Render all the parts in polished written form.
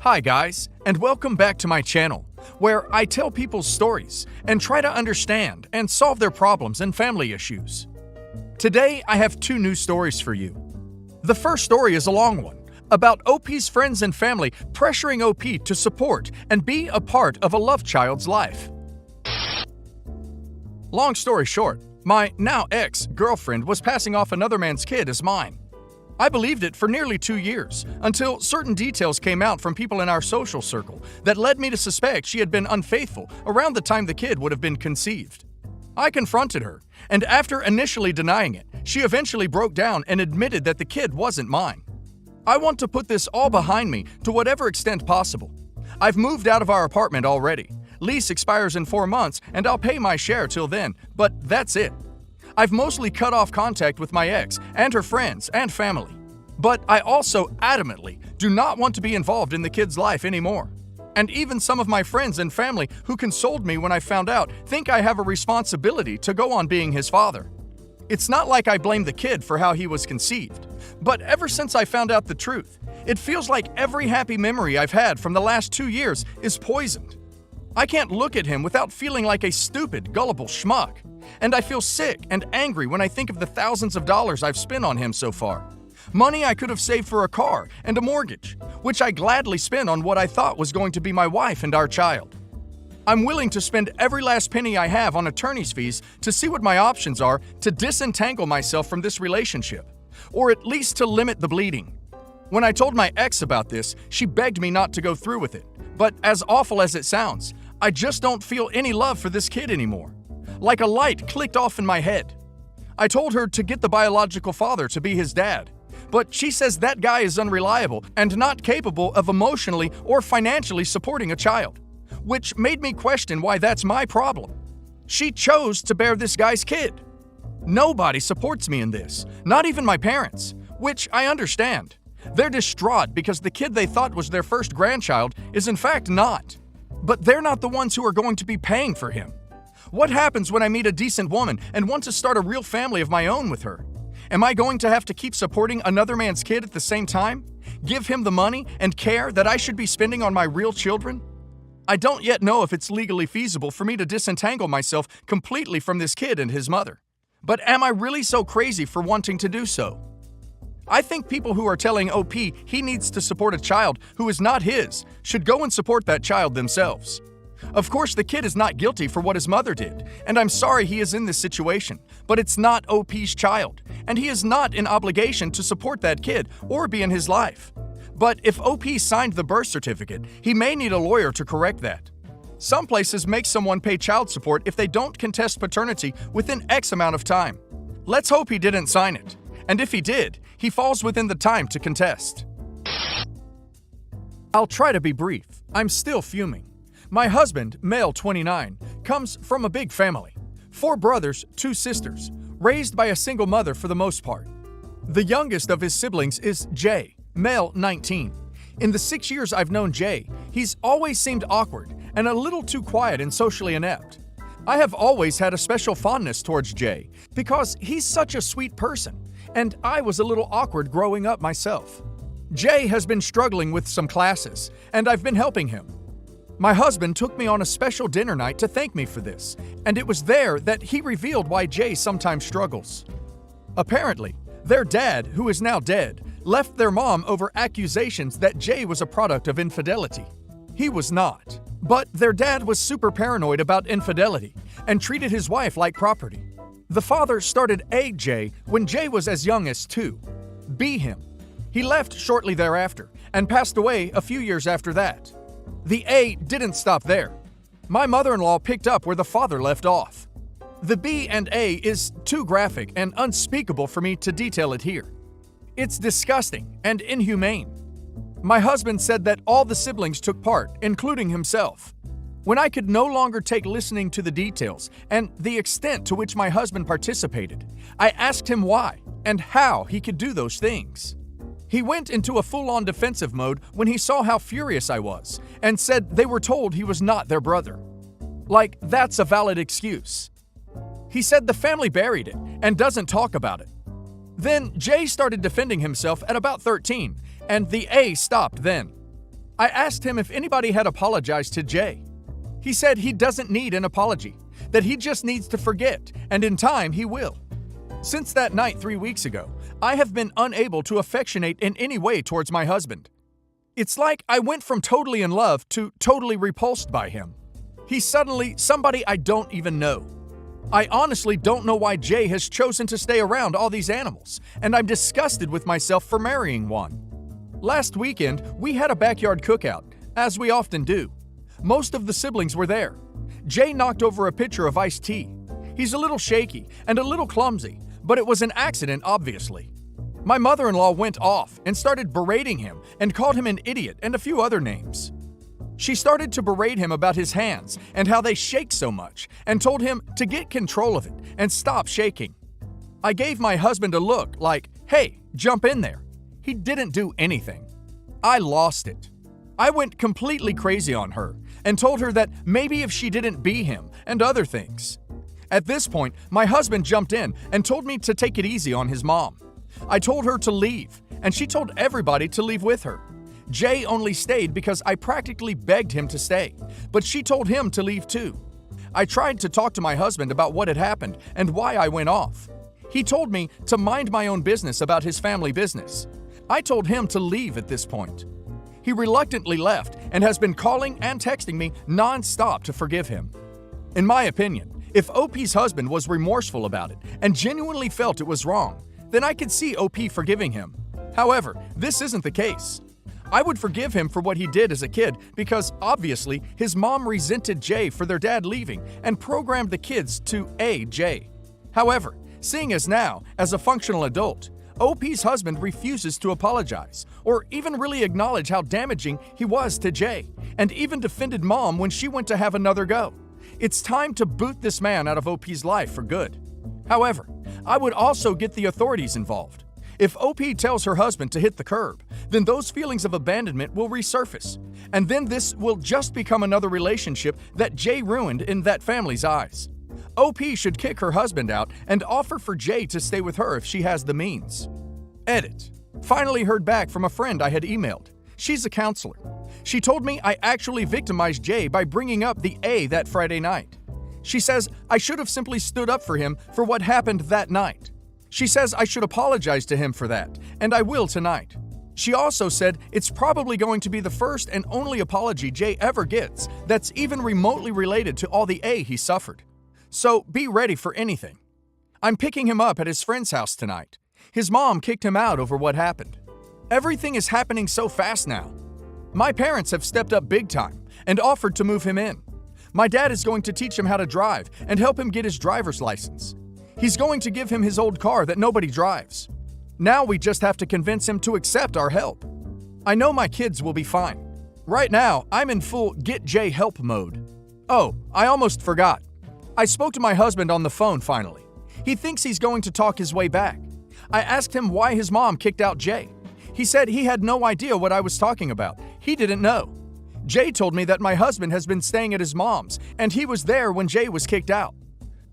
Hi guys, and welcome back to my channel, where I tell people's stories and try to understand and solve their problems and family issues. Today, I have two new stories for you. The first story is a long one, about OP's friends and family pressuring OP to support and be a part of a love child's life. Long story short, my now ex-girlfriend was passing off another man's kid as mine. I believed it for nearly 2 years, until certain details came out from people in our social circle that led me to suspect she had been unfaithful around the time the kid would have been conceived. I confronted her, and after initially denying it, she eventually broke down and admitted that the kid wasn't mine. I want to put this all behind me to whatever extent possible. I've moved out of our apartment already. Lease expires in 4 months, and I'll pay my share till then, but that's it. I've mostly cut off contact with my ex and her friends and family. But I also adamantly do not want to be involved in the kid's life anymore. And even some of my friends and family who consoled me when I found out think I have a responsibility to go on being his father. It's not like I blame the kid for how he was conceived, but ever since I found out the truth, it feels like every happy memory I've had from the last 2 years is poisoned. I can't look at him without feeling like a stupid, gullible schmuck. And I feel sick and angry when I think of the thousands of dollars I've spent on him so far. Money I could have saved for a car and a mortgage, which I gladly spent on what I thought was going to be my wife and our child. I'm willing to spend every last penny I have on attorney's fees to see what my options are to disentangle myself from this relationship, or at least to limit the bleeding. When I told my ex about this, she begged me not to go through with it. But as awful as it sounds, I just don't feel any love for this kid anymore. Like a light clicked off in my head. I told her to get the biological father to be his dad, but she says that guy is unreliable and not capable of emotionally or financially supporting a child, which made me question why that's my problem. She chose to bear this guy's kid. Nobody supports me in this, not even my parents, which I understand. They're distraught because the kid they thought was their first grandchild is in fact not. But they're not the ones who are going to be paying for him. What happens when I meet a decent woman and want to start a real family of my own with her? Am I going to have to keep supporting another man's kid at the same time? Give him the money and care that I should be spending on my real children? I don't yet know if it's legally feasible for me to disentangle myself completely from this kid and his mother. But am I really so crazy for wanting to do so? I think people who are telling OP he needs to support a child who is not his should go and support that child themselves. Of course, the kid is not guilty for what his mother did, and I'm sorry he is in this situation, but it's not OP's child, and he is not in obligation to support that kid or be in his life. But if OP signed the birth certificate, he may need a lawyer to correct that. Some places make someone pay child support if they don't contest paternity within X amount of time. Let's hope he didn't sign it, and if he did, he falls within the time to contest. I'll try to be brief. I'm still fuming. My husband, male 29, comes from a big family. 4 brothers, 2 sisters, raised by a single mother for the most part. The youngest of his siblings is Jay, male 19. In the 6 years I've known Jay, he's always seemed awkward and a little too quiet and socially inept. I have always had a special fondness towards Jay because he's such a sweet person, and I was a little awkward growing up myself. Jay has been struggling with some classes, and I've been helping him. My husband took me on a special dinner night to thank me for this, and it was there that he revealed why Jay sometimes struggles. Apparently, their dad, who is now dead, left their mom over accusations that Jay was a product of infidelity. He was not, but their dad was super paranoid about infidelity and treated his wife like property. The father started A Jay when Jay was as young as 2. B him. He left shortly thereafter and passed away a few years after that. The A didn't stop there. My mother-in-law picked up where the father left off. The B and A is too graphic and unspeakable for me to detail it here. It's disgusting and inhumane. My husband said that all the siblings took part, including himself. When I could no longer take listening to the details and the extent to which my husband participated, I asked him why and how he could do those things. He went into a full-on defensive mode when he saw how furious I was and said they were told he was not their brother. Like, that's a valid excuse. He said the family buried it and doesn't talk about it. Then Jay started defending himself at about 13, and the A stopped then. I asked him if anybody had apologized to Jay. He said he doesn't need an apology, that he just needs to forget, and in time he will. Since that night 3 weeks ago, I have been unable to affectionate in any way towards my husband. It's like I went from totally in love to totally repulsed by him. He's suddenly somebody I don't even know. I honestly don't know why Jay has chosen to stay around all these animals, and I'm disgusted with myself for marrying one. Last weekend, we had a backyard cookout, as we often do. Most of the siblings were there. Jay knocked over a pitcher of iced tea. He's a little shaky and a little clumsy, but it was an accident, obviously. My mother-in-law went off and started berating him and called him an idiot and a few other names. She started to berate him about his hands and how they shake so much and told him to get control of it and stop shaking. I gave my husband a look like, hey, jump in there. He didn't do anything. I lost it. I went completely crazy on her and told her that maybe if she didn't be him and other things. At this point, my husband jumped in and told me to take it easy on his mom. I told her to leave, and she told everybody to leave with her. Jay only stayed because I practically begged him to stay, but she told him to leave too. I tried to talk to my husband about what had happened and why I went off. He told me to mind my own business about his family business. I told him to leave at this point. He reluctantly left and has been calling and texting me non-stop to forgive him. In my opinion, if OP's husband was remorseful about it and genuinely felt it was wrong, then I could see OP forgiving him. However, this isn't the case. I would forgive him for what he did as a kid because, obviously, his mom resented Jay for their dad leaving and programmed the kids to A Jay. However, seeing as now, as a functional adult, OP's husband refuses to apologize or even really acknowledge how damaging he was to Jay, and even defended mom when she went to have another go. It's time to boot this man out of OP's life for good. However, I would also get the authorities involved. If OP tells her husband to hit the curb, then those feelings of abandonment will resurface, and then this will just become another relationship that Jay ruined in that family's eyes. OP should kick her husband out and offer for Jay to stay with her if she has the means. Edit. Finally heard back from a friend I had emailed. She's a counselor. She told me I actually victimized Jay by bringing up the A that Friday night. She says I should have simply stood up for him for what happened that night. She says I should apologize to him for that, and I will tonight. She also said it's probably going to be the first and only apology Jay ever gets that's even remotely related to all the A he suffered. So be ready for anything. I'm picking him up at his friend's house tonight. His mom kicked him out over what happened. Everything is happening so fast now. My parents have stepped up big time and offered to move him in. My dad is going to teach him how to drive and help him get his driver's license. He's going to give him his old car that nobody drives. Now we just have to convince him to accept our help. I know my kids will be fine. Right now, I'm in full get Jay help mode. Oh, I almost forgot. I spoke to my husband on the phone finally. He thinks he's going to talk his way back. I asked him why his mom kicked out Jay. He said he had no idea what I was talking about. He didn't know. Jay told me that my husband has been staying at his mom's and he was there when Jay was kicked out.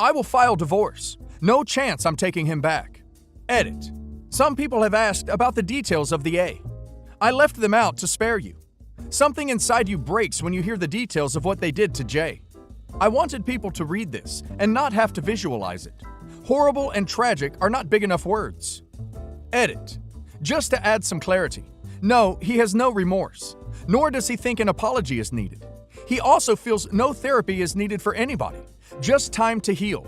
I will file divorce. No chance I'm taking him back. Edit. Some people have asked about the details of the A. I left them out to spare you. Something inside you breaks when you hear the details of what they did to Jay. I wanted people to read this and not have to visualize it. Horrible and tragic are not big enough words. Edit. Just to add some clarity. No, he has no remorse, nor does he think an apology is needed. He also feels no therapy is needed for anybody, just time to heal.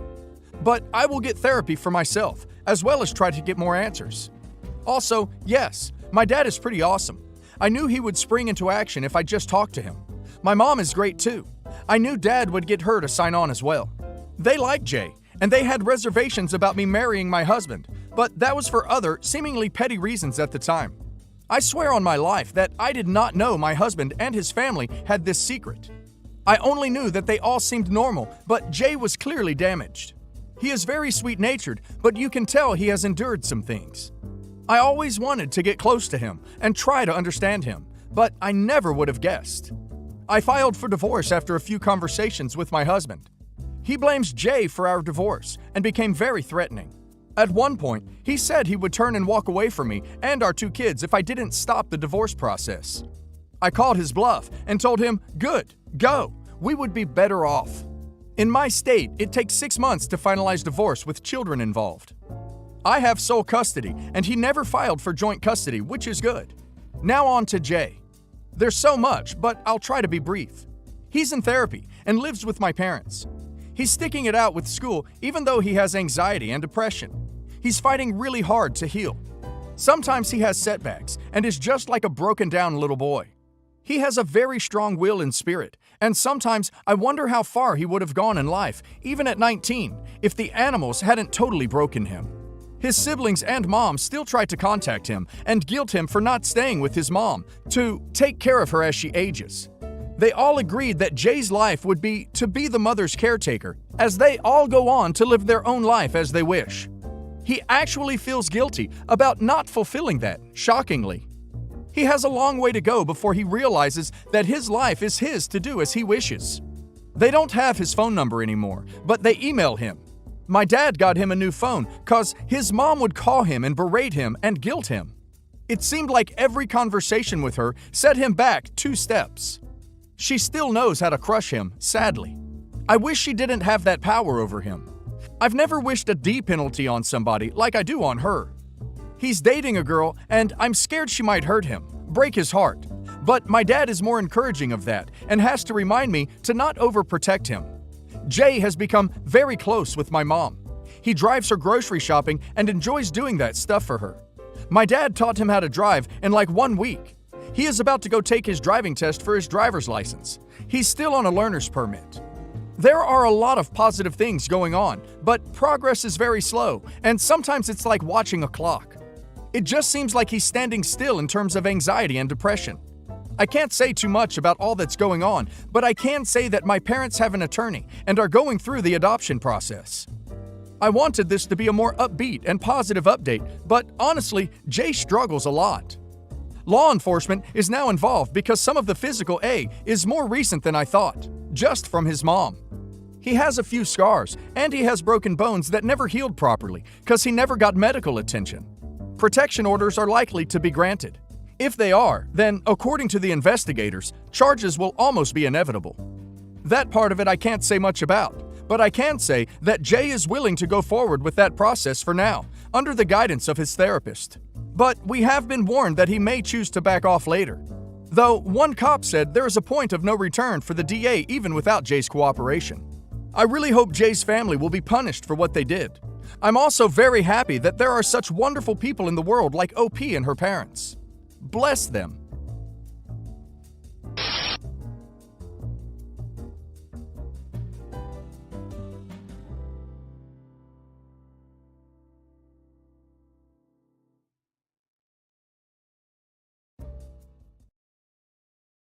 But I will get therapy for myself, as well as try to get more answers. Also, yes, my dad is pretty awesome. I knew he would spring into action if I just talked to him. My mom is great too. I knew Dad would get her to sign on as well. They like Jay, and they had reservations about me marrying my husband, but that was for other, seemingly petty reasons at the time. I swear on my life that I did not know my husband and his family had this secret. I only knew that they all seemed normal, but Jay was clearly damaged. He is very sweet-natured, but you can tell he has endured some things. I always wanted to get close to him and try to understand him, but I never would have guessed. I filed for divorce after a few conversations with my husband. He blames Jay for our divorce and became very threatening. At one point, he said he would turn and walk away from me and our two kids if I didn't stop the divorce process. I called his bluff and told him, "Good, go. We would be better off." In my state, it takes 6 months to finalize divorce with children involved. I have sole custody, and he never filed for joint custody, which is good. Now on to Jay. There's so much, but I'll try to be brief. He's in therapy and lives with my parents. He's sticking it out with school even though he has anxiety and depression. He's fighting really hard to heal. Sometimes he has setbacks and is just like a broken down little boy. He has a very strong will and spirit, and sometimes I wonder how far he would have gone in life, even at 19, if the animals hadn't totally broken him. His siblings and mom still try to contact him and guilt him for not staying with his mom to take care of her as she ages. They all agreed that Jay's life would be to be the mother's caretaker, as they all go on to live their own life as they wish. He actually feels guilty about not fulfilling that, shockingly. He has a long way to go before he realizes that his life is his to do as he wishes. They don't have his phone number anymore, but they email him. My dad got him a new phone cause his mom would call him and berate him and guilt him. It seemed like every conversation with her set him back 2 steps. She still knows how to crush him, sadly. I wish she didn't have that power over him. I've never wished a D penalty on somebody like I do on her. He's dating a girl, and I'm scared she might hurt him, break his heart. But my dad is more encouraging of that and has to remind me to not overprotect him. Jay has become very close with my mom. He drives her grocery shopping and enjoys doing that stuff for her. My dad taught him how to drive in like 1 week. He is about to go take his driving test for his driver's license. He's still on a learner's permit. There are a lot of positive things going on, but progress is very slow, and sometimes it's like watching a clock. It just seems like he's standing still in terms of anxiety and depression. I can't say too much about all that's going on, but I can say that my parents have an attorney and are going through the adoption process. I wanted this to be a more upbeat and positive update, but honestly, Jay struggles a lot. Law enforcement is now involved because some of the physical is more recent than I thought, just from his mom. He has a few scars, and he has broken bones that never healed properly because he never got medical attention. Protection orders are likely to be granted. If they are, then, according to the investigators, charges will almost be inevitable. That part of it I can't say much about, but I can say that Jay is willing to go forward with that process for now, under the guidance of his therapist. But we have been warned that he may choose to back off later. Though one cop said there is a point of no return for the DA even without Jay's cooperation. I really hope Jay's family will be punished for what they did. I'm also very happy that there are such wonderful people in the world like OP and her parents. Bless them.